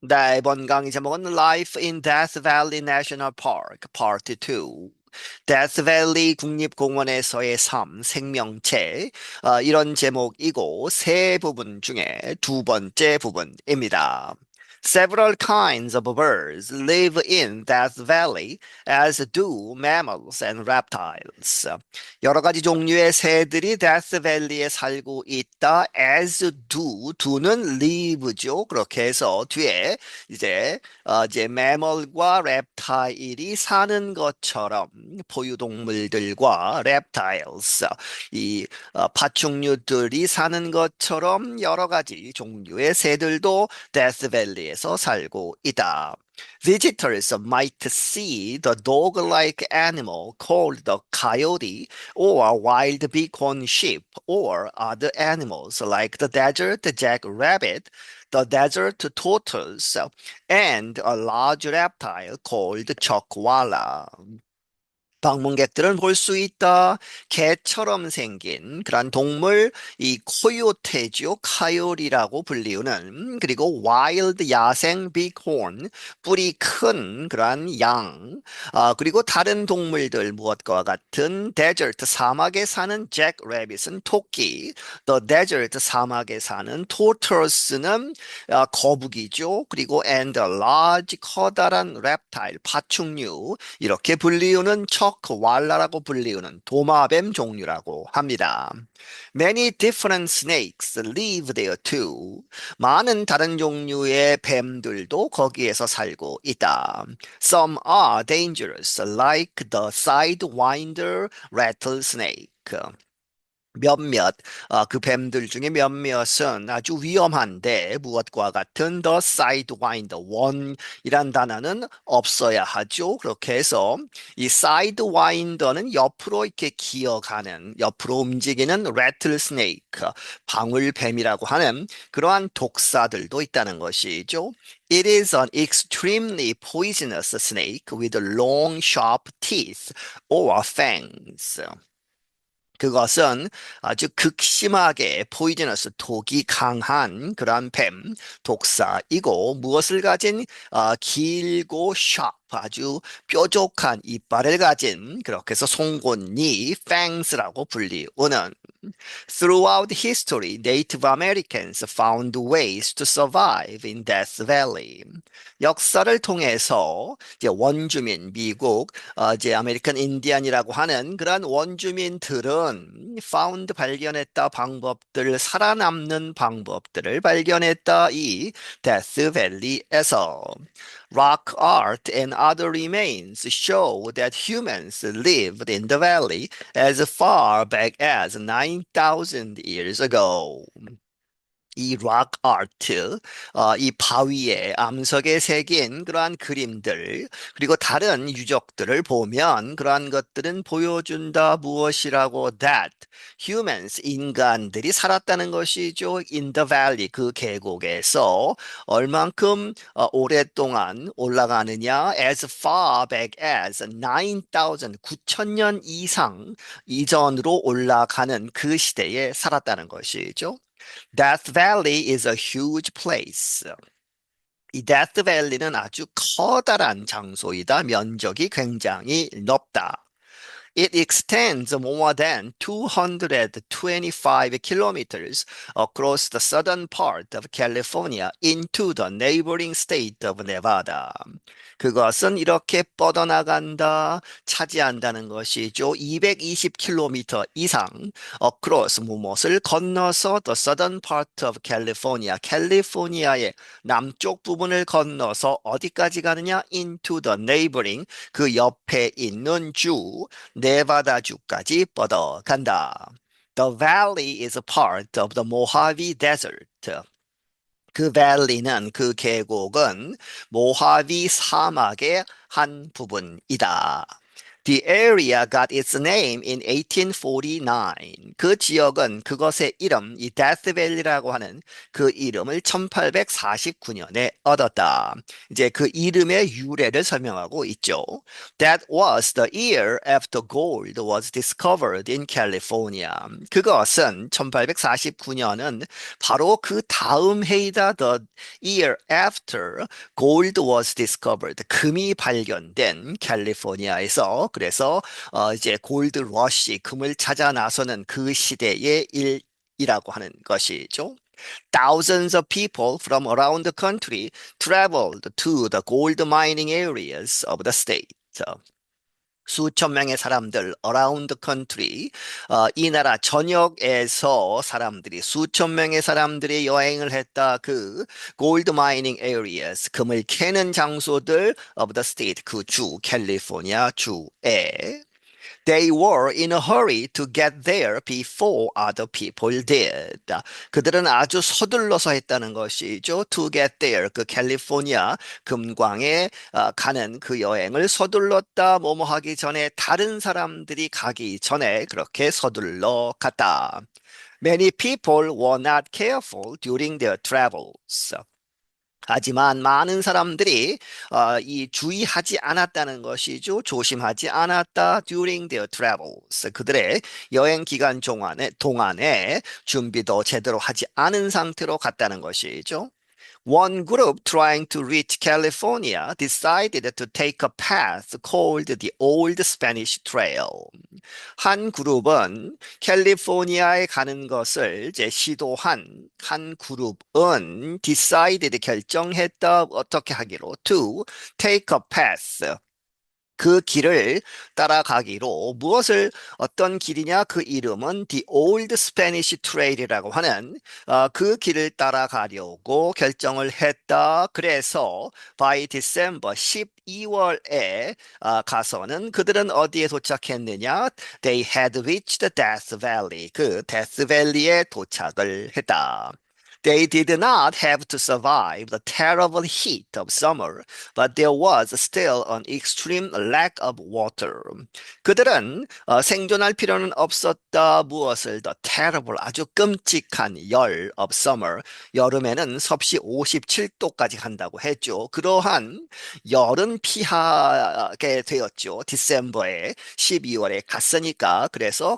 네, 이번 강의 제목은 Life in Death Valley National Park, Part 2. 데스밸리 국립공원에서의 삶, 생명체, 이런 제목이고 세 부분 중에 두 번째 부분입니다. Several kinds of birds live in Death Valley, as do mammals and reptiles. 여러 가지 종류의 새들이 데스밸리에 살고 있다. As do, do는 live죠. 그렇게 해서 뒤에 이제 매멀과 랩타일이 사는 것처럼 포유동물들과 reptiles, 이 파충류들이 사는 것처럼 여러 가지 종류의 새들도 데스밸리에서 살고 있다. Visitors might see the dog-like animal called the coyote or wild bighorn sheep or other animals like the desert jackrabbit, the desert tortoise, and a large reptile called chokwala. 방문객들은 볼 수 있다. 개처럼 생긴 그런 동물, 이 코요테지요. 카요리라고 불리우는, 그리고 와일드 야생 비ghorn, 뿔이 큰 그러한 양, 그리고 다른 동물들 무엇과 같은 데저트 사막에 사는 잭 래빗은 토끼, 더 데저트 사막에 사는 토터스는 거북이죠. 그리고 and a large 커다란 reptile 파충류, 이렇게 불리우는 척왈라라고 불리우는 도마뱀 종류라고 합니다. Many different snakes live there too. 많은 다른 종류의 뱀들도 거기에서 살고 있다. Some are dangerous, like the sidewinder rattlesnake. 몇몇 그 뱀들 중에 몇몇은 아주 위험한데 무엇과 같은 the sidewinder 원이란 단어는 없어야 하죠. 그렇게 해서 이 sidewinder는 옆으로 이렇게 기어가는 옆으로 움직이는 rattlesnake 방울뱀이라고 하는 그러한 독사들도 있다는 것이죠. It is an extremely poisonous snake with long sharp teeth or fangs. 그것은 아주 극심하게 포이즈너스 독이 강한 그러한 뱀 독사이고 무엇을 가진 길고 샤프 아주 뾰족한 이빨을 가진 그렇게 해서 송곳니 fangs라고 불리우는 Throughout history, Native Americans found ways to survive in Death Valley. 역사를 통해서 이제 원주민, 미국, 이제 아메리칸 인디안이라고 하는 그런 원주민들은 found 발견했다 방법들, 살아남는 방법들을 발견했다 이 Death Valley에서. Rock art and other remains show that humans lived in the valley as far back as 9,000 years ago. 이 락 아트, 이 바위에 암석에 새긴 그러한 그림들, 그리고 다른 유적들을 보면 그러한 것들은 보여준다 무엇이라고 that humans, 인간들이 살았다는 것이죠. In the valley, 그 계곡에서 얼만큼 오랫동안 올라가느냐 as far back as 9,000, 9,000년 이상 이전으로 올라가는 그 시대에 살았다는 것이죠. Death Valley is a huge place. 이 데스 밸리는 아주 커다란 장소이다. 면적이 굉장히 넓다. It extends more than 225 kilometers across the southern part of California into the neighboring state of Nevada. 그것은 이렇게 뻗어나간다, 차지한다는 것이죠. 220km 이상 across 무엇을 건너서 the southern part of California, 캘리포니아의 남쪽 부분을 건너서 어디까지 가느냐? into the neighboring, 그 옆에 있는 주, 네바다주까지 뻗어간다. The valley is a part of the Mojave Desert. 그 밸리는 그 계곡은 모하비 사막의 한 부분이다. The area got its name in 1849. 그 지역은 그것의 이름, 이 데스밸리라고 하는 그 이름을 1849년에 얻었다. 이제 그 이름의 유래를 설명하고 있죠. That was the year after gold was discovered in California. 그것은 1849년은 바로 그 다음 해이다. The year after gold was discovered. 금이 발견된 캘리포니아에서 그래서 이제 골드 러시 금을 찾아 나서는 그 시대의 일이라고 하는 것이죠. Thousands of people from around the country traveled to the gold mining areas of the state. 수천 명의 사람들 around the country 이 나라 전역에서 사람들이 수천 명의 사람들이 여행을 했다. 그 gold mining areas 금을 캐는 장소들 of the state 그 주 캘리포니아 주에 They were in a hurry to get there before other people did. 그들은 아주 서둘러서 했다는 것이죠. To get there. 그 캘리포니아 금광에 가는 그 여행을 서둘렀다. 뭐뭐 하기 전에 다른 사람들이 가기 전에 그렇게 서둘러 갔다. Many people were not careful during their travels. 하지만 많은 사람들이 이 주의하지 않았다는 것이죠. 조심하지 않았다. During their travels. 그들의 여행 기간 동안에 준비도 제대로 하지 않은 상태로 갔다는 것이죠. One group trying to reach California decided to take a path called the Old Spanish Trail. 한 그룹은 캘리포니아에 가는 것을 이제 시도한 한 그룹은 decided 결정했다 어떻게 하기로 to take a path 그 길을 따라가기로 무엇을 어떤 길이냐 그 이름은 The Old Spanish Trail이라고 하는 그 길을 따라가려고 결정을 했다. 그래서 by December 12월에 가서는 그들은 어디에 도착했느냐? They had reached Death Valley. 그 Death Valley에 도착을 했다. They did not have to survive the terrible heat of summer, but there was still an extreme lack of water. 그들은 생존할 필요는 없었다. 무엇을 the terrible 아주 끔찍한 열 of summer 여름에는 섭씨 57도까지 간다고 했죠. 그러한 열은 피하게 되었죠. 디셈버에 12월에 갔으니까 그래서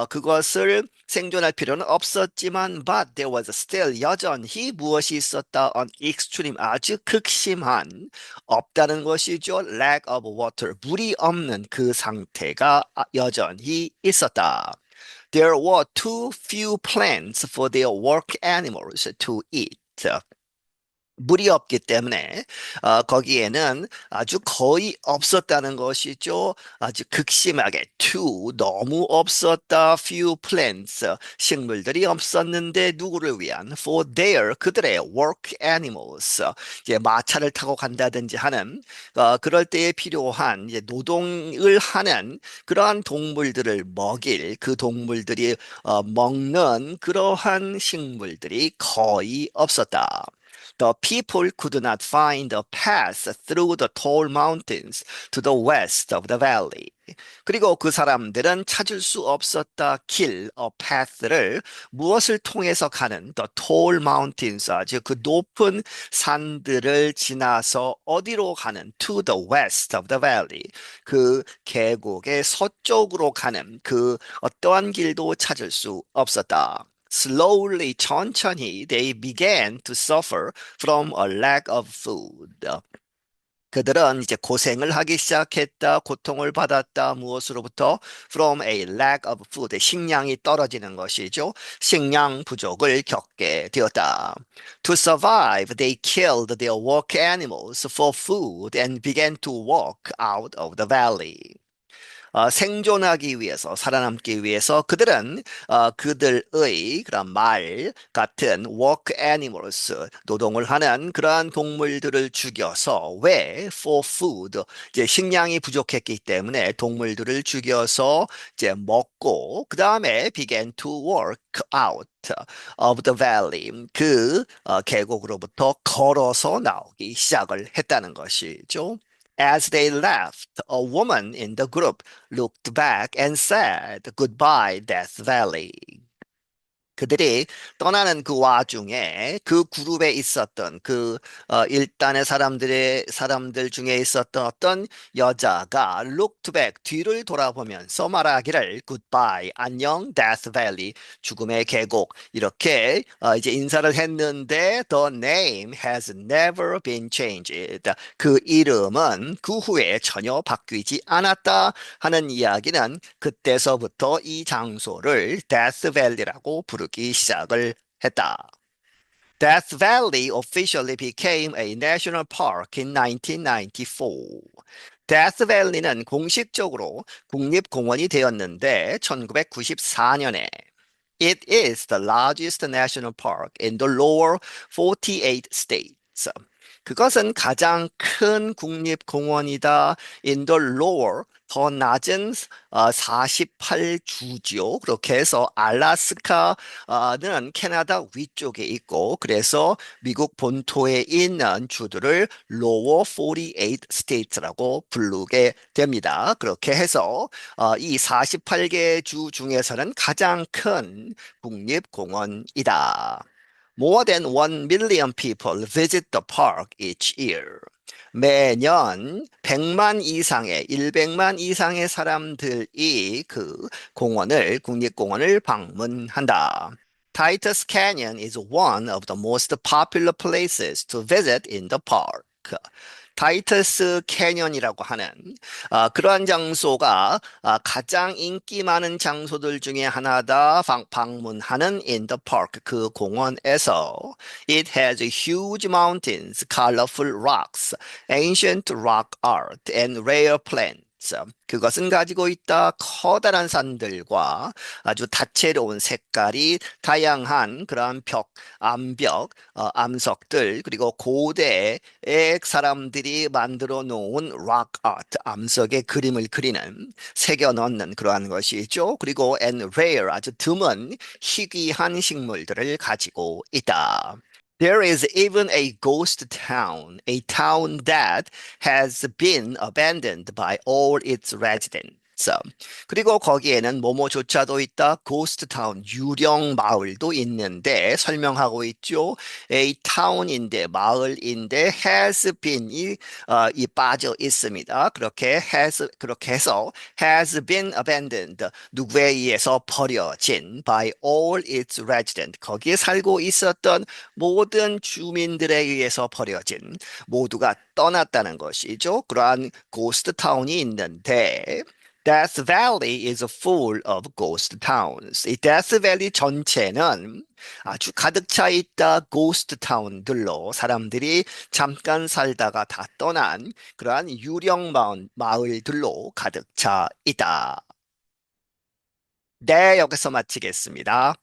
그것을 생존할 필요는 없었지만 but there was still 여전히 무엇이 있었다? an extreme 아주 극심한 없다는 것이죠. lack of water 물이 없는 그 상태가 여전히 있었다. There were too few plants for their work animals to eat. 물이 없기 때문에 거기에는 아주 거의 없었다는 것이죠. 아주 극심하게 too 너무 없었다. few plants 식물들이 없었는데 누구를 위한 for their 그들의 work animals 이제 마차를 타고 간다든지 하는 그럴 때에 필요한 이제 노동을 하는 그러한 동물들을 먹일 그 동물들이 먹는 그러한 식물들이 거의 없었다. The people could not find a path through the tall mountains to the west of the valley. 그리고 그 사람들은 찾을 수 없었다 a path를 무엇을 통해서 가는 the tall mountains 아주 그 높은 산들을 지나서 어디로 가는 to the west of the valley 그 계곡의 서쪽으로 가는 그 어떠한 길도 찾을 수 없었다. Slowly, 천천히, they began to suffer from a lack of food. 그들은 이제 고생을 하기 시작했다, 고통을 받았다, 무엇으로부터? From a lack of food, 식량이 떨어지는 것이죠. 식량 부족을 겪게 되었다. To survive, they killed their work animals for food and began to walk out of the valley. 생존하기 위해서 살아남기 위해서 그들은 그들의 그런 말 같은 work animals 노동을 하는 그러한 동물들을 죽여서 왜 for food 이제 식량이 부족했기 때문에 동물들을 죽여서 이제 먹고 그 다음에 began to work out of the valley 그 계곡으로부터 걸어서 나오기 시작을 했다는 것이죠. As they left, a woman in the group looked back and said, "Goodbye, Death Valley." 그들이 떠나는 그 와중에 그 그룹에 있었던 일단의 사람들 중에 있었던 어떤 여자가 looked back 뒤를 돌아보면서 말하기를 goodbye 안녕 Death Valley 죽음의 계곡 이렇게 이제 인사를 했는데 the name has never been changed 그 이름은 그 후에 전혀 바뀌지 않았다 하는 이야기는 그때서부터 이 장소를 Death Valley라고 부르기 시작을 했다. Death Valley officially became a national park in 1994. Death Valley는 공식적으로 국립공원이 되었는데 1994년에 It is the largest national park in the lower 48 states. 그것은 가장 큰 국립공원이다. In the lower, 더 낮은 48주지요. 그렇게 해서 알라스카는 캐나다 위쪽에 있고, 그래서 미국 본토에 있는 주들을 lower 48 states라고 부르게 됩니다. 그렇게 해서 이 48개 주 중에서는 가장 큰 국립공원이다. More than 1 million people visit the park each year. 매년 100만 이상의 사람들이 그 국립공원을 방문한다. Titus Canyon is one of the most popular places to visit in the park. 타이터스 캐년이라고 하는 그러한 장소가 가장 인기 많은 장소들 중에 하나다. 방문하는 in the park 그 공원에서 It has huge mountains, colorful rocks, ancient rock art, and rare plants. 그것은 가지고 있다. 커다란 산들과 아주 다채로운 색깔이 다양한 그러한 암석들, 그리고 고대의 사람들이 만들어 놓은 락 아트, 암석의 그림을 그리는, 새겨 넣는 그러한 것이죠. 그리고 and rare, 아주 드문 희귀한 식물들을 가지고 있다. There is even a ghost town, a town that has been abandoned by all its residents. 그리고 거기에는 뭐뭐조차도 있다. ghost town, 유령 마을도 있는데 설명하고 있죠. a town인데 마을인데 has been이 이 빠져 있습니다. 그렇게 해서 has been abandoned 누구에 의해서 버려진 by all its residents 거기에 살고 있었던 모든 주민들에 의해서 버려진 모두가 떠났다는 것이죠. 그러한 고스트 타운이 있는데 Death Valley is full of ghost towns. 이 Death Valley 전체는 아주 가득 차 있다 고스트 타운들로 사람들이 잠깐 살다가 다 떠난 그러한 유령 마을들로 가득 차 있다. 네, 여기서 마치겠습니다.